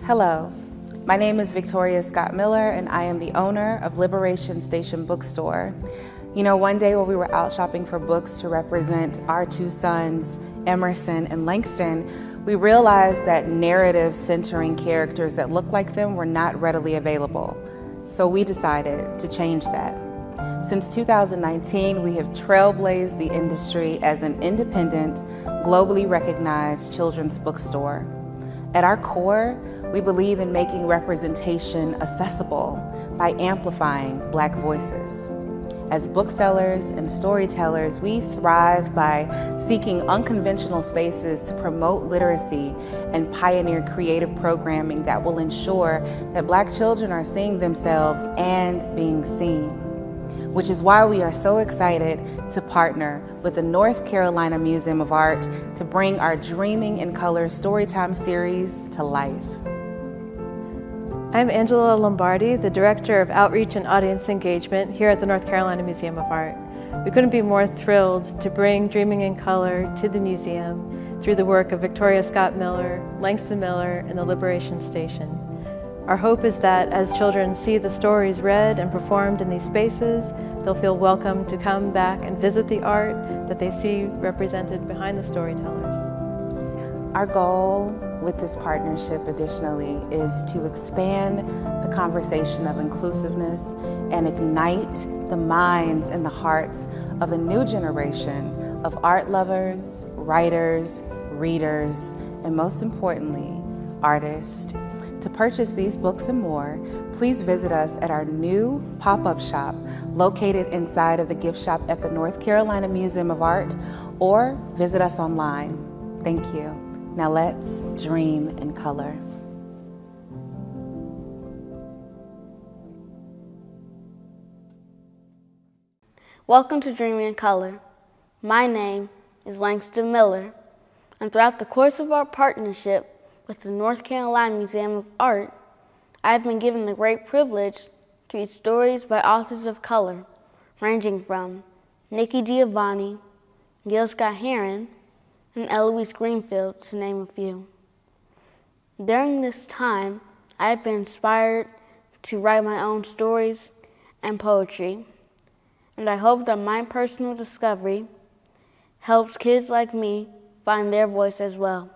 Hello, my name is Victoria Scott Miller and I am the owner of Liberation Station Bookstore. You know, one day when we were out shopping for books to represent our two sons, Emerson and Langston, we realized that narratives centering characters that look like them were not readily available. So we decided to change that. Since 2019, we have trailblazed the industry as an independent, globally recognized children's bookstore. At our core, we believe in making representation accessible by amplifying Black voices. As booksellers and storytellers, we thrive by seeking unconventional spaces to promote literacy and pioneer creative programming that will ensure that Black children are seeing themselves and being seen. Which is why we are so excited to partner with the North Carolina Museum of Art to bring our Dreaming in Color Storytime series to life. I'm Angela Lombardi, the Director of Outreach and Audience Engagement here at the North Carolina Museum of Art. We couldn't be more thrilled to bring Dreaming in Color to the museum through the work of Victoria Scott Miller, Langston Miller, and the Liberation Station. Our hope is that as children see the stories read and performed in these spaces, they'll feel welcome to come back and visit the art that they see represented behind the storytellers. Our goal with this partnership, additionally, is to expand the conversation of inclusiveness and ignite the minds and the hearts of a new generation of art lovers, writers, readers, and most importantly, artists. To purchase these books and more, please visit us at our new pop-up shop located inside of the gift shop at the North Carolina Museum of Art, or visit us online. Thank you. Now let's dream in color. Welcome to Dreaming in Color. My name is Langston Miller, and throughout the course of our partnership with the North Carolina Museum of Art, I have been given the great privilege to read stories by authors of color, ranging from Nikki Giovanni, Gil Scott-Heron, and Eloise Greenfield, to name a few. During this time, I have been inspired to write my own stories and poetry, and I hope that my personal discovery helps kids like me find their voice as well.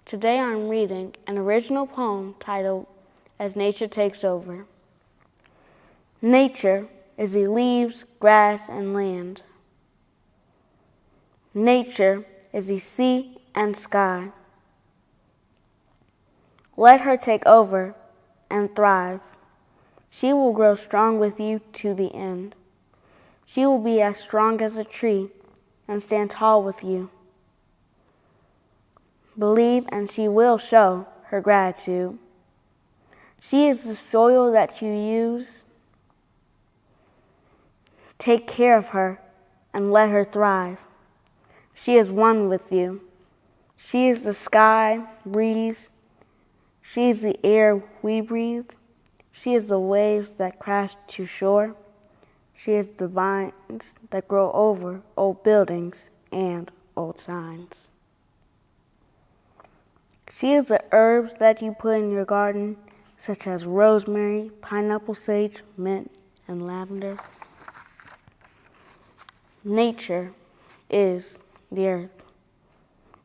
Today I'm reading an original poem titled As Nature Takes Over. Nature is the leaves, grass, and land. Nature is the sea and sky. Let her take over and thrive. She will grow strong with you to the end. She will be as strong as a tree and stand tall with you. Believe and she will show her gratitude. She is the soil that you use. Take care of her and let her thrive. She is one with you. She is the sky, breeze. She is the air we breathe. She is the waves that crash to shore. She is the vines that grow over old buildings and old signs. She is the herbs that you put in your garden, such as rosemary, pineapple, sage, mint, and lavender. Nature is the earth.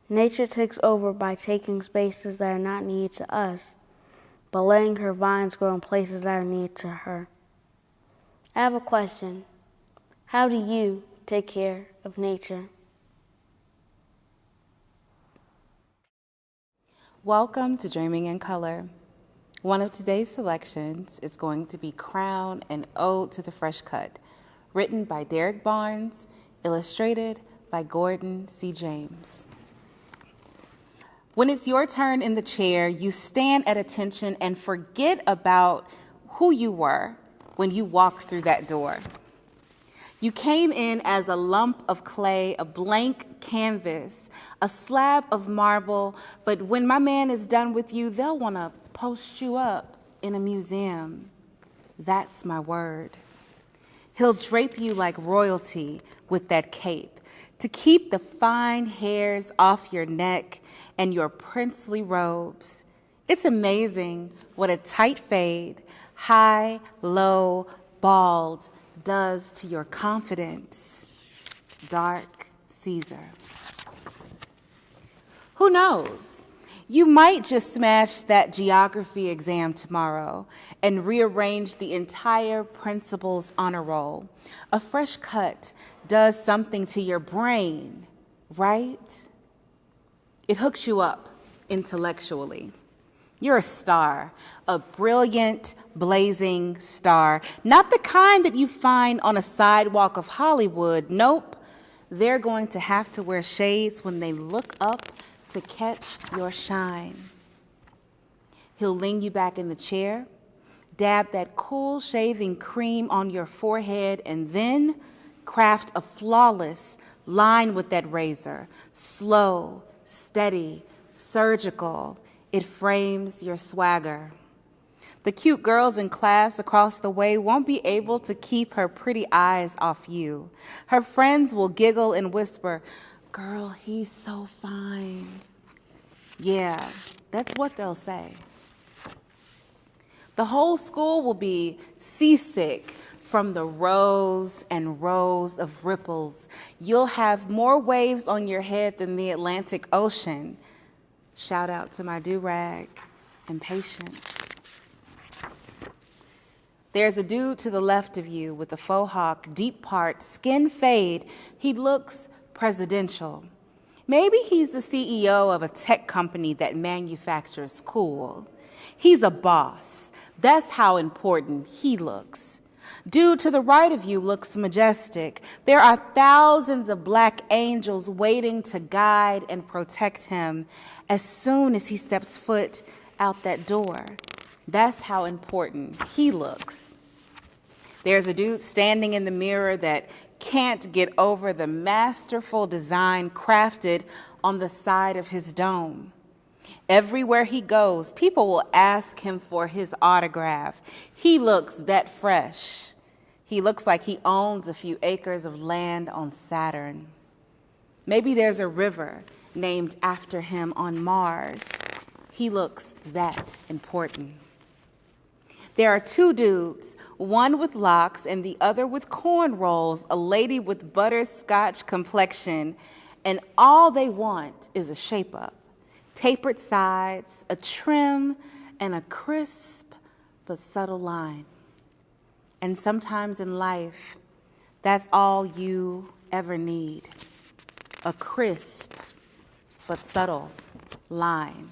Nature takes over by taking spaces that are not needed to us, but letting her vines grow in places that are needed to her. I have a question. How do you take care of nature? Welcome to Dreaming in Color. One of today's selections is going to be Crown, an Ode to the Fresh Cut, written by Derek Barnes, illustrated by Gordon C. James. When it's your turn in the chair, you stand at attention and forget about who you were when you walked through that door. You came in as a lump of clay, a blank canvas, a slab of marble, but when my man is done with you, they'll want to post you up in a museum. That's my word. He'll drape you like royalty with that cape to keep the fine hairs off your neck and your princely robes. It's amazing what a tight fade, high, low, bald does to your confidence. Dark Caesar. Who knows? You might just smash that geography exam tomorrow and rearrange the entire principal's honor roll. A fresh cut does something to your brain, right? It hooks you up intellectually. You're a star, a brilliant, blazing star. Not the kind that you find on a sidewalk of Hollywood. Nope. They're going to have to wear shades when they look up to catch your shine. He'll lean you back in the chair, dab that cool shaving cream on your forehead, and then craft a flawless line with that razor. Slow, steady, surgical. It frames your swagger. The cute girls in class across the way won't be able to keep her pretty eyes off you. Her friends will giggle and whisper, "Girl, he's so fine." Yeah, that's what they'll say. The whole school will be seasick from the rows and rows of ripples. You'll have more waves on your head than the Atlantic Ocean. Shout out to my do-rag and Patience. There's a dude to the left of you with a faux hawk, deep part, skin fade. He looks presidential. Maybe he's the CEO of a tech company that manufactures cool. He's a boss. That's how important he looks. Dude to the right of you looks majestic. There are thousands of black angels waiting to guide and protect him as soon as he steps foot out that door. That's how important he looks. There's a dude standing in the mirror that can't get over the masterful design crafted on the side of his dome. Everywhere he goes, people will ask him for his autograph. He looks that fresh. He looks like he owns a few acres of land on Saturn. Maybe there's a river named after him on Mars. He looks that important. There are two dudes, one with locks and the other with cornrows, a lady with butterscotch complexion, and all they want is a shape-up, tapered sides, a trim, and a crisp but subtle line. And sometimes in life, that's all you ever need, a crisp but subtle line.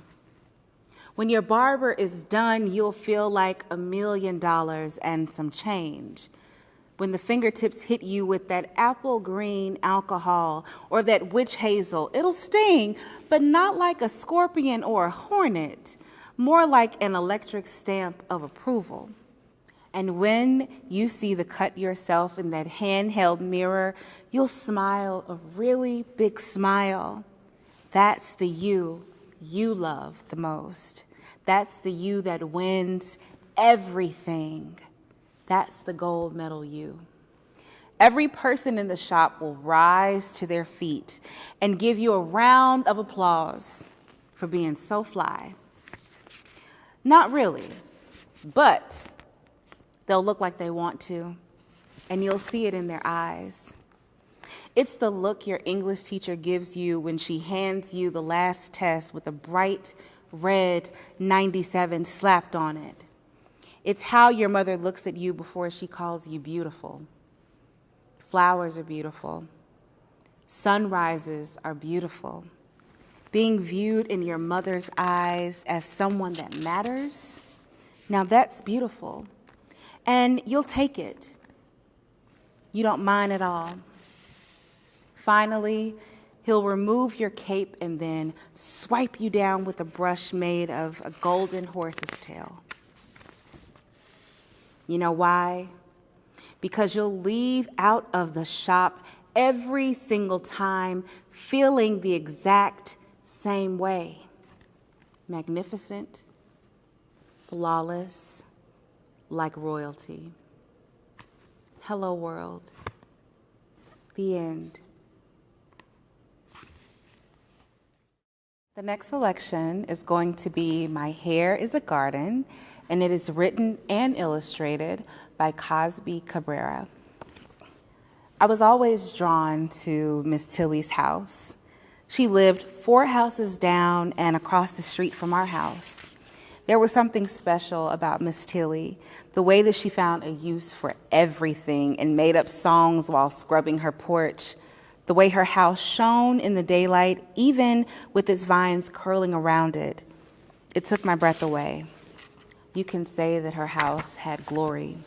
When your barber is done, you'll feel like $1 million and some change. When the fingertips hit you with that apple green alcohol or that witch hazel, it'll sting, but not like a scorpion or a hornet, more like an electric stamp of approval. And when you see the cut yourself in that handheld mirror, you'll smile a really big smile. That's the you love the most. That's the you that wins everything. That's the gold medal you. Every person in the shop will rise to their feet and give you a round of applause for being so fly. Not really, but they'll look like they want to, and you'll see it in their eyes. It's the look your English teacher gives you when she hands you the last test with a bright red 97 slapped on it. It's how your mother looks at you before she calls you beautiful. Flowers are beautiful. Sunrises are beautiful. Being viewed in your mother's eyes as someone that matters, now that's beautiful. And you'll take it. You don't mind at all. Finally, he'll remove your cape and then swipe you down with a brush made of a golden horse's tail. You know why? Because you'll leave out of the shop every single time feeling the exact same way. Magnificent, flawless, like royalty. Hello, world. The end. The next selection is going to be My Hair is a Garden, and it is written and illustrated by Cosby Cabrera. I was always drawn to Miss Tillie's house. She lived 4 houses down and across the street from our house. There was something special about Miss Tillie, the way that she found a use for everything and made up songs while scrubbing her porch, the way her house shone in the daylight, even with its vines curling around it. It took my breath away. You can say that her house had glory.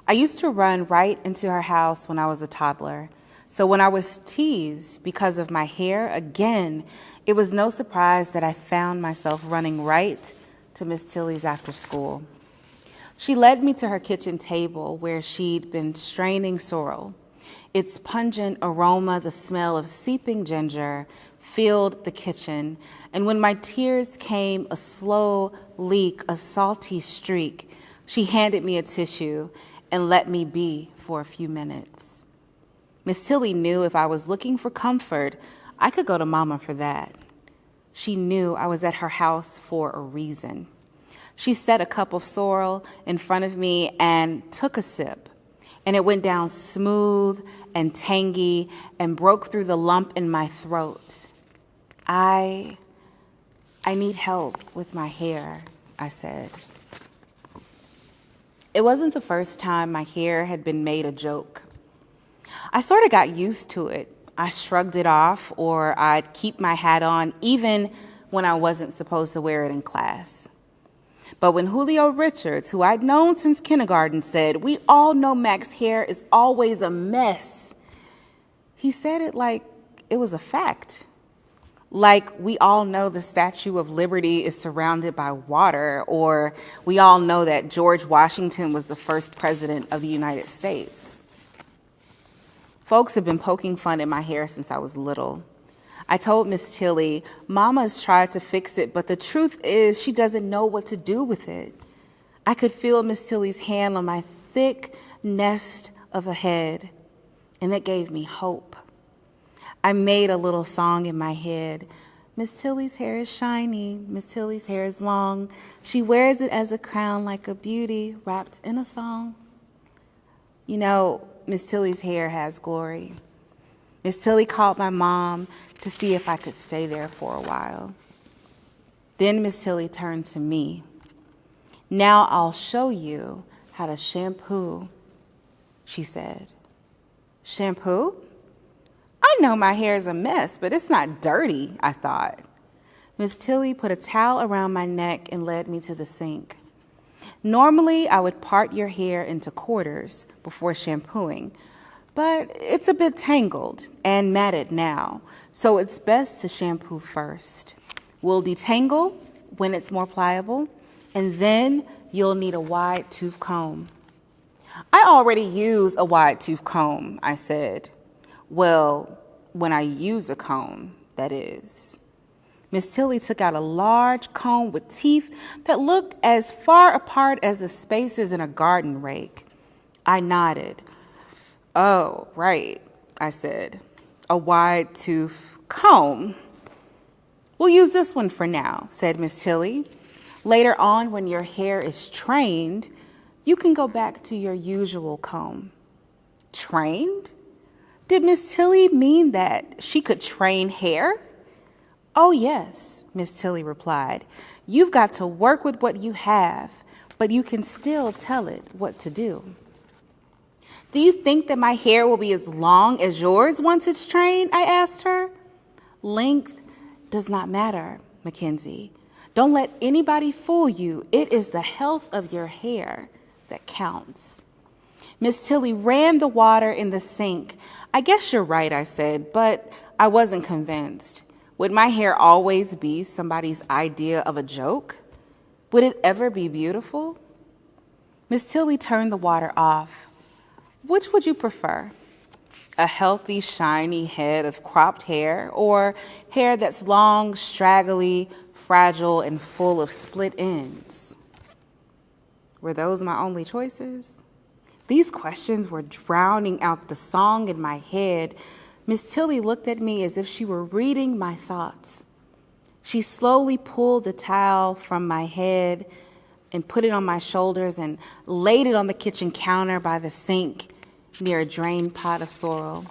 I used to run right into her house when I was a toddler. So when I was teased because of my hair, again, it was no surprise that I found myself running right to Miss Tillie's after school. She led me to her kitchen table where she'd been straining sorrel. Its pungent aroma, the smell of seeping ginger, filled the kitchen. And when my tears came, a slow leak, a salty streak, she handed me a tissue and let me be for a few minutes. Miss Tillie knew if I was looking for comfort, I could go to Mama for that. She knew I was at her house for a reason. She set a cup of sorrel in front of me and took a sip, and it went down smooth and tangy and broke through the lump in my throat. I need help with my hair, I said. It wasn't the first time my hair had been made a joke. I sort of got used to it. I shrugged it off, or I'd keep my hat on even when I wasn't supposed to wear it in class. But when Julio Richards, who I'd known since kindergarten, said, "We all know Mac's hair is always a mess," he said it like it was a fact. Like we all know the Statue of Liberty is surrounded by water, or we all know that George Washington was the first president of the United States. Folks have been poking fun at my hair since I was little. I told Miss Tillie, Mama's tried to fix it, but the truth is she doesn't know what to do with it. I could feel Miss Tillie's hand on my thick nest of a head, and that gave me hope. I made a little song in my head. Miss Tillie's hair is shiny, Miss Tillie's hair is long. She wears it as a crown like a beauty wrapped in a song. You know, Miss Tillie's hair has glory. Miss Tillie called my mom to see if I could stay there for a while. Then Miss Tillie turned to me. "Now I'll show you how to shampoo," she said. "Shampoo? I know my hair is a mess, but it's not dirty," I thought. Miss Tillie put a towel around my neck and led me to the sink. Normally, I would part your hair into quarters before shampooing, but it's a bit tangled and matted now, so it's best to shampoo first. We'll detangle when it's more pliable, and then you'll need a wide tooth comb. "I already use a wide tooth comb," I said. "Well, when I use a comb, that is." Miss Tillie took out a large comb with teeth that looked as far apart as the spaces in a garden rake. I nodded. "Oh, right," I said. "A wide tooth comb. We'll use this one for now," said Miss Tillie. "Later on, when your hair is trained, you can go back to your usual comb." Trained? Did Miss Tillie mean that she could train hair? "Oh, yes," Miss Tillie replied. "You've got to work with what you have, but you can still tell it what to do." "Do you think that my hair will be as long as yours once it's trained?" I asked her. "Length does not matter, Mackenzie. Don't let anybody fool you. It is the health of your hair that counts." Miss Tillie ran the water in the sink. "I guess you're right," I said, but I wasn't convinced. Would my hair always be somebody's idea of a joke? Would it ever be beautiful? Miss Tillie turned the water off. "Which would you prefer? A healthy, shiny head of cropped hair, or hair that's long, straggly, fragile, and full of split ends?" Were those my only choices? These questions were drowning out the song in my head. Miss Tillie looked at me as if she were reading my thoughts. She slowly pulled the towel from my head and put it on my shoulders and laid it on the kitchen counter by the sink near a drained pot of sorrel.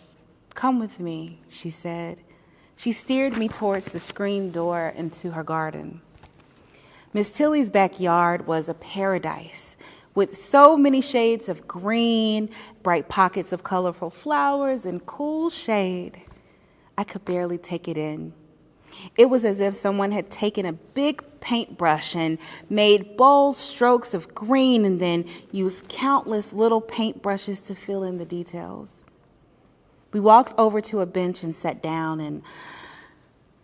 "Come with me," she said. She steered me towards the screen door into her garden. Miss Tilly's backyard was a paradise with so many shades of green, bright pockets of colorful flowers, and cool shade. I could barely take it in. It was as if someone had taken a big paintbrush and made bold strokes of green and then used countless little paintbrushes to fill in the details. We walked over to a bench and sat down, and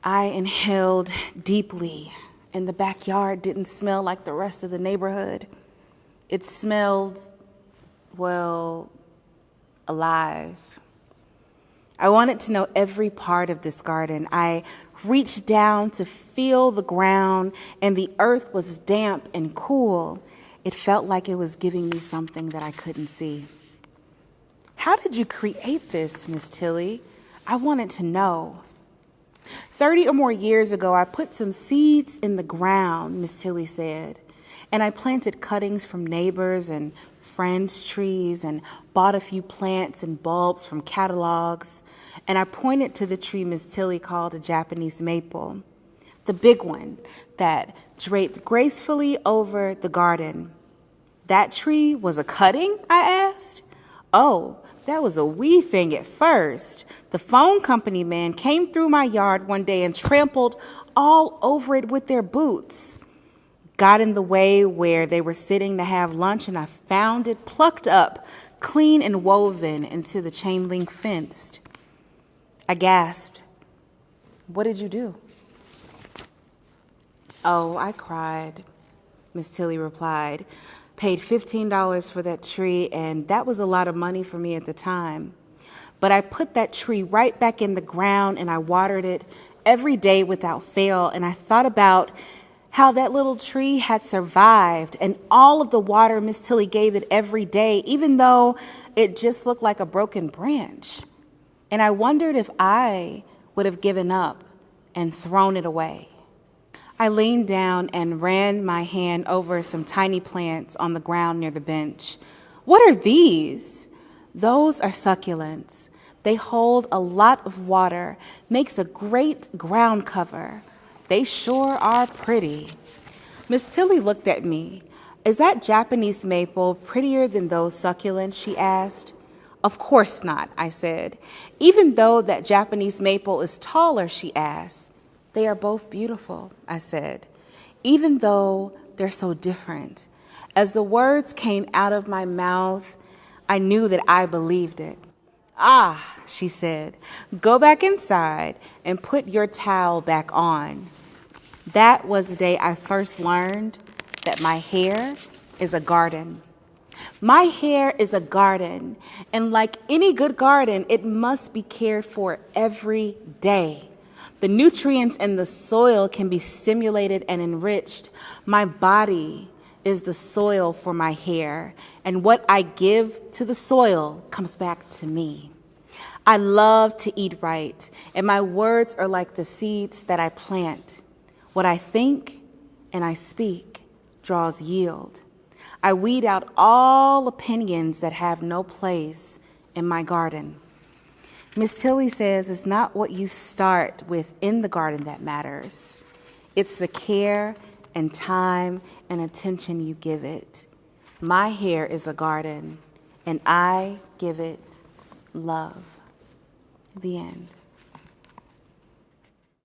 I inhaled deeply, and the backyard didn't smell like the rest of the neighborhood. It smelled, well, alive. I wanted to know every part of this garden. I reached down to feel the ground, and the earth was damp and cool. It felt like it was giving me something that I couldn't see. "How did you create this, Miss Tilly?" I wanted to know. 30 or more years ago, I put some seeds in the ground, Miss Tilly said, and I planted cuttings from neighbors and friends' trees and bought a few plants and bulbs from catalogs, and I pointed to the tree Miss Tilly called a Japanese maple, the big one that draped gracefully over the garden. "That tree was a cutting?" I asked. "Oh, that was a wee thing at first. The phone company man came through my yard one day and trampled all over it with their boots. Got in the way where they were sitting to have lunch, and I found it plucked up, clean and woven into the chain link fence." I gasped. "What did you do?" "Oh, I cried," Miss Tilly replied. "Paid $15 for that tree, and that was a lot of money for me at the time. But I put that tree right back in the ground, and I watered it every day without fail, and I thought about how that little tree had survived and all of the water Miss Tilly gave it every day, even though it just looked like a broken branch. And I wondered if I would have given up and thrown it away." I leaned down and ran my hand over some tiny plants on the ground near the bench. "What are these?" "Those are succulents. They hold a lot of water, makes a great ground cover. They sure are pretty." Miss Tilly looked at me. "Is that Japanese maple prettier than those succulents?" she asked. "Of course not," I said. "Even though that Japanese maple is taller," she asked. "They are both beautiful," I said, "even though they're so different." As the words came out of my mouth, I knew that I believed it. "Ah," she said, "go back inside and put your towel back on." That was the day I first learned that my hair is a garden. My hair is a garden, and like any good garden, it must be cared for every day. The nutrients in the soil can be stimulated and enriched. My body is the soil for my hair, and what I give to the soil comes back to me. I love to eat right, and my words are like the seeds that I plant. What I think and I speak draws yield. I weed out all opinions that have no place in my garden. Miss Tilly says it's not what you start with in the garden that matters. It's the care and time and attention you give it. My hair is a garden, and I give it love. The end.